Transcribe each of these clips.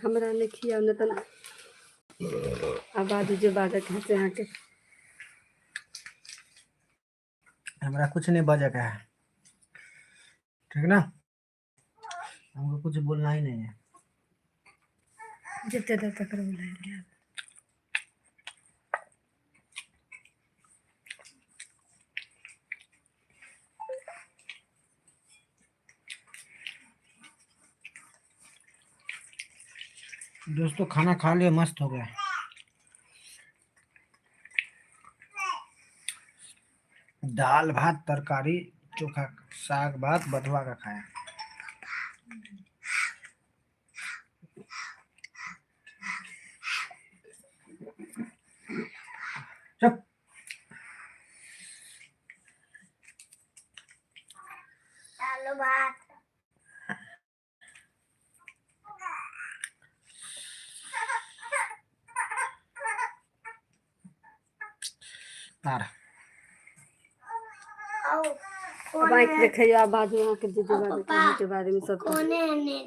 हमरा ने खिया न त आबादी जो बाजा कहते हैं के हमरा कुछ नहीं बजा का है, ठीक ना, हमको कुछ बोलना ही नहीं है। जितने देर तक बोलेंगे दोस्तों खाना खा लिया, मस्त हो गया। दाल भात तरकारी चोखा साग भात बथुआ का खाया। चुप। आलू भात बाइक देखे आबाद में के दीदी बारे के बारे में सब कोने ने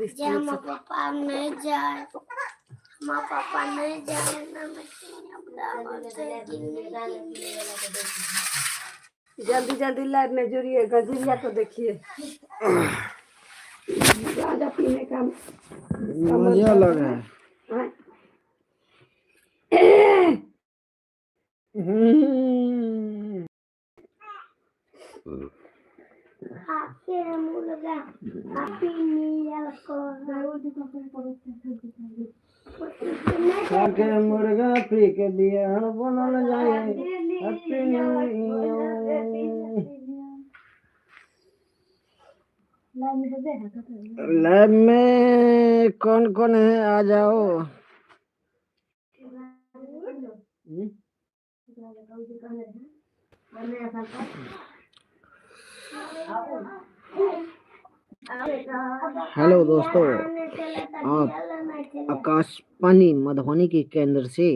जे हम पापा नहीं जाए, हम पापा नहीं जाए ना जल्दी जल्दी लाइव में जुड़िए, गजरिया तो देखिए। गांजा पीने का मजा लग रहा है। खाके मुर्गा पी के दिया बनल जाए हैप्पी न्यू ईयर। लाइव में कौन कौन है, आ जाओ। हेलो दोस्तों, आप आकाशवाणी मधुबनी के केंद्र से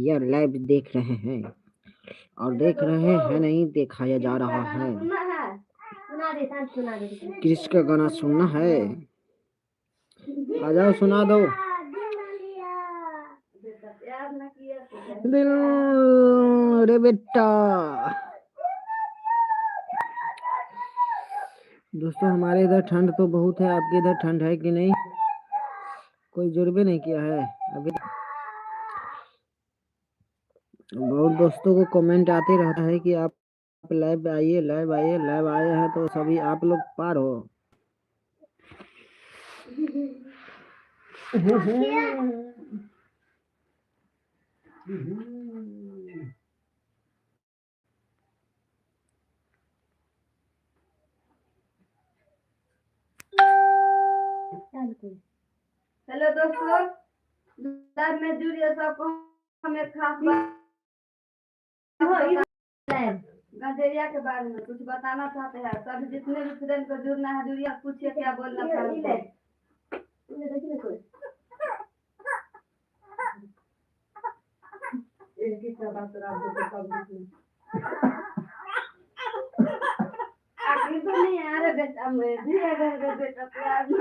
यह लाइव देख रहे हैं और देख रहे हैं नहीं, दिखाया जा रहा है। किसका गाना सुनना है, आ जाओ सुना दो। दिल रे बेटा। दोस्तों हमारे इधर ठंड तो बहुत है, आपके इधर ठंड है कि नहीं? कोई जुर्बे नहीं किया है अभी। बहुत दोस्तों को कमेंट आते रहता है कि आप लाइव आइए, लाइव आइए, लाइव आए हैं तो सभी आप लोग पार हो। हेलो दोस्तों, लाइव में जुड़िए सबको। हमें खास गंजेरिया के बारे में कुछ बताना चाहते हैं। सभी जितने भी फ्रेंड को जुड़ना है जुड़िए, पूछिए क्या बोलना चाहते हैं। तो नहीं आ रहे बेटा, मैं भी अगर बेटा प्यार न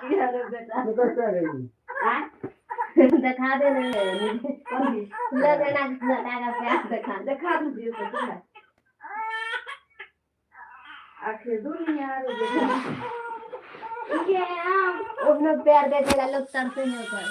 किया रे बेटा दिखा दे ले देना का प्यार दिखा दीजिए तो आखिर दुनिया रे बेटा ये हम अपना प्यार देते लोग तरसे नहीं होता है।